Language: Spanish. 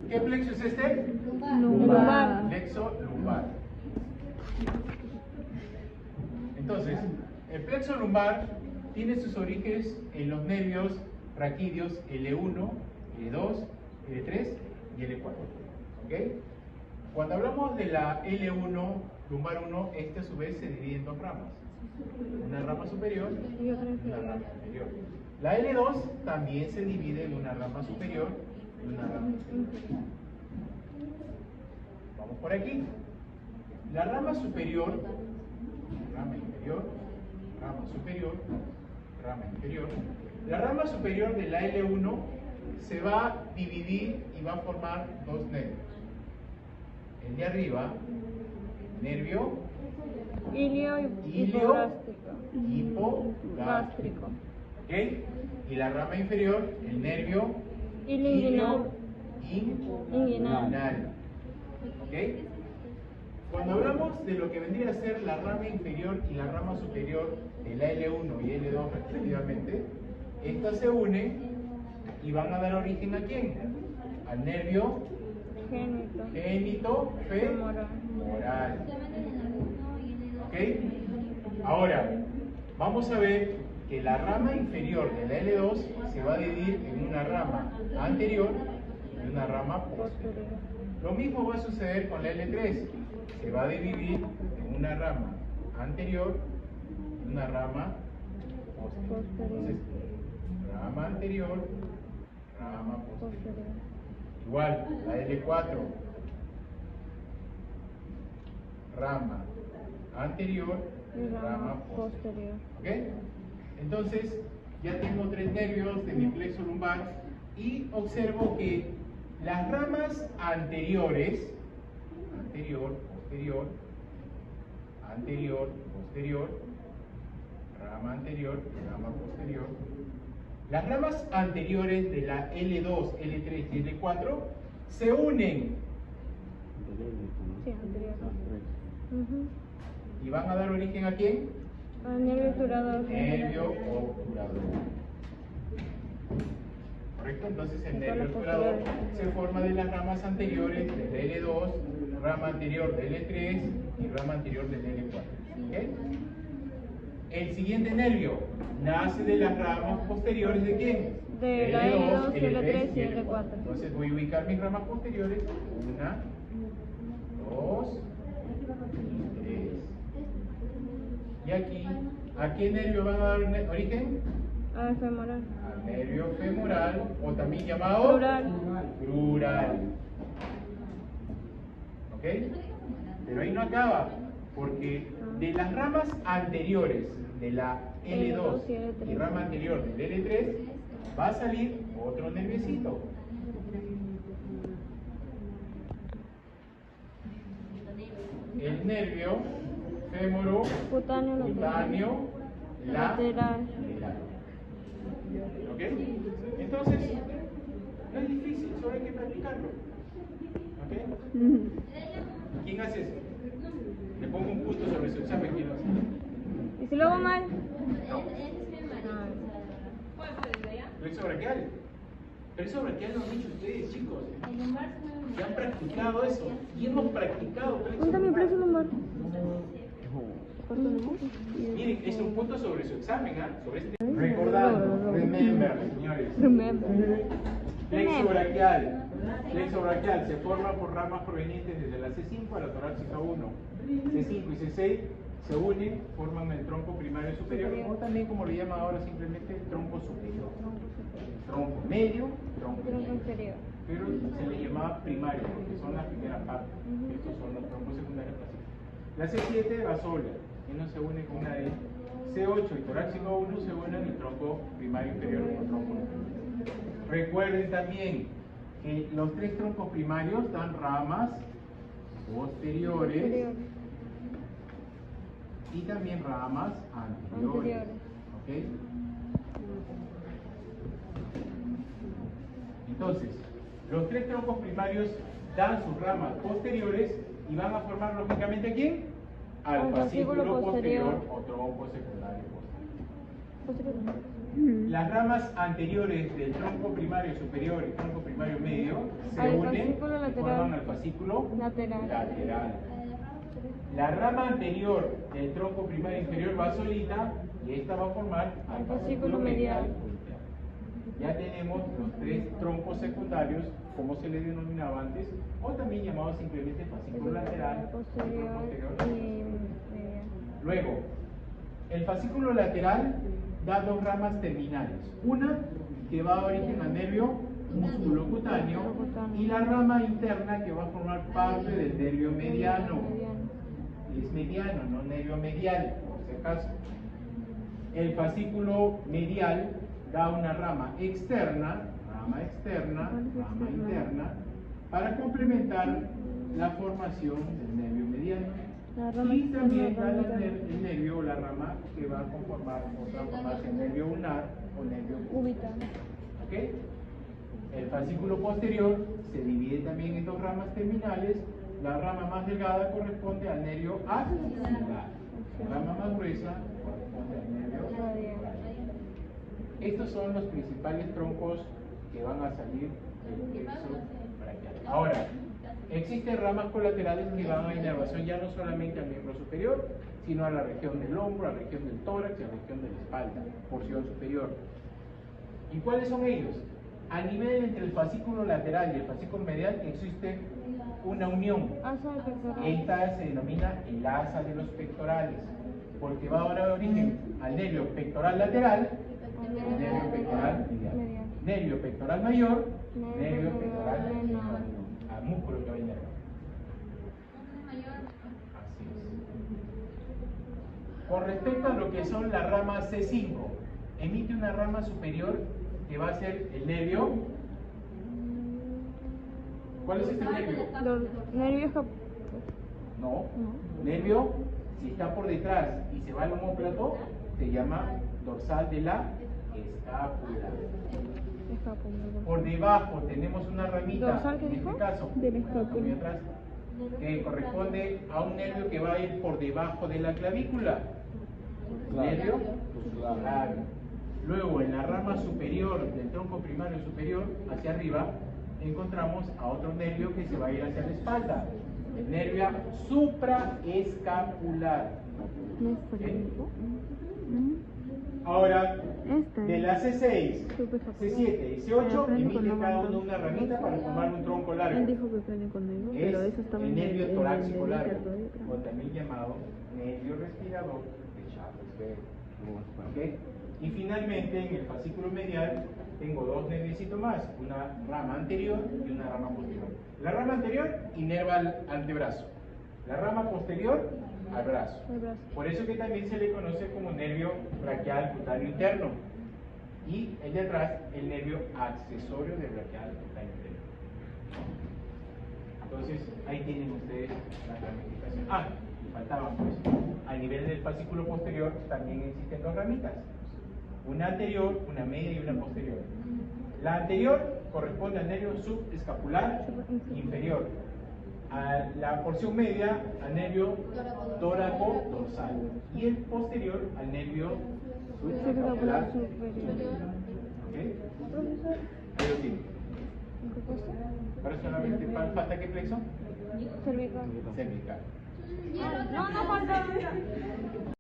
¿Qué plexo es este? Lumbar. Plexo lumbar. Entonces, el plexo lumbar tiene sus orígenes en los nervios raquídeos L1, L2, L3 y L4. ¿Ok? Cuando hablamos de la L1, lumbar 1, este a su vez se divide en dos ramas. Una rama superior y una rama inferior. La L2 también se divide en una rama superior y una rama inferior. Vamos por aquí. La rama superior, rama inferior, rama superior, rama inferior. La rama superior de la L1 se va a dividir y va a formar dos nervios. El de arriba, nervio hipogástrico. ¿Ok? Y la rama inferior, el nervio ilioinguinal. ¿Ok? Cuando hablamos de lo que vendría a ser la rama inferior y la rama superior de la L1 y L2 respectivamente, estas se unen y van a dar origen ¿a quién? Al nervio génito femoral. ¿Ok? Ahora, vamos a ver que la rama inferior de la L2 se va a dividir en una rama anterior y una rama posterior. Lo mismo va a suceder con la L3. Se va a dividir en una rama anterior y una rama posterior. Entonces, rama anterior, rama posterior. Igual, la L4. Rama anterior y rama posterior. ¿Ok? Entonces, ya tengo tres nervios de mi plexo lumbar y observo que las ramas anteriores, anterior, posterior, anterior, posterior, rama anterior, rama posterior. Las ramas anteriores de la L2, L3 y L4 se unen. ¿Y van a dar origen a quién? Al nervio obturador. Nervio obturador. ¿Correcto? Entonces el nervio obturador se forma de las ramas anteriores del L2, rama anterior del L3 y rama anterior del L4. ¿Okay? El siguiente nervio nace de las ramas posteriores ¿de quién? De la L2, L3 y L4. Entonces voy a ubicar mis ramas posteriores. 1, 2, 3. Y aquí, ¿a qué nervio van a dar origen? Al femoral. Al nervio femoral, o también llamado crural. ¿Ok? Pero ahí no acaba, porque de las ramas anteriores de la L2 y rama anterior del L3 va a salir otro nerviecito. El nervio fémoro cutáneo lateral. ¿Ok? Entonces, no es difícil, solo hay que practicarlo. ¿Ok? ¿Quién hace eso? Le pongo un punto sobre su examen. ¿Quién lo hace? ¿Y si lo hago mal? No. Plexo braquial. Plexo braquial lo han dicho ustedes, chicos. Ya han practicado eso. Y hemos practicado plexo ¿Dónde está mi plexo lumbar? Miren, es un punto sobre su examen, ¿ah? Sobre este. Recordando, remember, señores. Plexo braquial. Plexo braquial se forma por ramas provenientes desde la C5 a la torácica 1. C5 y C6 se unen, forman el tronco primario superior, o también como le llaman ahora simplemente el tronco superior. Tronco medio, tronco inferior. Pero se le llamaba primario porque son la primera parte. Estos son los troncos secundarios pacíficos. La C7 va sola, y no se une con una de ellas. C8 y torácico 1 se unen el tronco primario inferior o tronco inferior. Recuerden también que los tres troncos primarios dan ramas posteriores y también ramas anteriores. ¿Ok? Entonces, los tres troncos primarios dan sus ramas posteriores y van a formar lógicamente ¿a quién? Al fascículo posterior o tronco secundario posterior. Las ramas anteriores del tronco primario superior y tronco primario medio se Al unen fascículo y lateral. forman al fascículo Lateral. lateral. La rama anterior del tronco primario inferior va solita y esta va a formar al fascículo medial interno. Ya tenemos los tres troncos secundarios, como se les denominaba antes, o también llamados simplemente fascículo lateral, Posterior posterior. y medial. Luego, el fascículo lateral da dos ramas terminales. Una que va a origen al nervio musculocutáneo y la rama interna que va a formar parte del nervio mediano. Es mediano, no nervio medial, por si acaso. El fascículo medial da una rama externa, rama interna, para complementar la formación del nervio mediano. Y también da el nervio o la rama que va a conformar o transformarse en nervio ulnar o nervio Cubital. ¿Ok? El fascículo posterior se divide también en dos ramas terminales. La rama más delgada corresponde al nervio axilar. La rama más gruesa corresponde al nervio radial. Estos son los principales troncos que van a salir del plexo braquial. Ahora, existen ramas colaterales que van a inervación ya no solamente al miembro superior, sino a la región del hombro, a la región del tórax y a la región de la espalda, porción superior. ¿Y cuáles son ellos? A nivel entre el fascículo lateral y el fascículo medial existe una unión. Asa del pectoral. Esta se denomina el asa de los pectorales, porque va a dar origen al nervio pectoral lateral y nervio pectoral medial. Nervio pectoral mayor, nervio pectoral menor. Al músculo que va a inervar. Así es. Con respecto a lo que son las ramas C5, emite una rama superior que va a ser el nervio. ¿Cuál es este nervio? Nervios No. Nervio, si está por detrás y se va al omóplato, se llama dorsal de la escápula. Por debajo tenemos una ramita, ¿Dorsal qué en dijo? este caso, De la escápula. muy atrás, que corresponde a un nervio que va a ir por debajo de la clavícula. Nervio labio. Luego, en la rama superior del tronco primario superior, hacia arriba, encontramos a otro nervio que se va a ir hacia la espalda, el nervio supraescapular. Ahora, de la C6, C7 y C8 emite cada uno una ramita para formar un tronco largo. Él dijo que prende conmigo, Es pero eso estaba el nervio en torácico el largo, cardiodiagrama. o también llamado nervio respirador de Charles. ¿Ok? Y finalmente, en el fascículo medial, tengo dos nerviecitos más, una rama anterior y una rama posterior. La rama anterior inerva al antebrazo, la rama posterior al brazo. Por eso que también se le conoce como nervio braquial cutáneo interno. Y el de atrás, el nervio accesorio del braquial cutáneo interno. Entonces, ahí tienen ustedes la ramificación. Faltaban pues. A nivel del fascículo posterior también existen dos ramitas. Una anterior, una media y una posterior. La anterior corresponde al nervio subescapular inferior. A la porción media al nervio tóraco-dorsal. Y el posterior al nervio subescapular superior. ¿Ok? Ahí lo tienen. Ahora solamente falta qué plexo? Cervical. Cervical. No falta.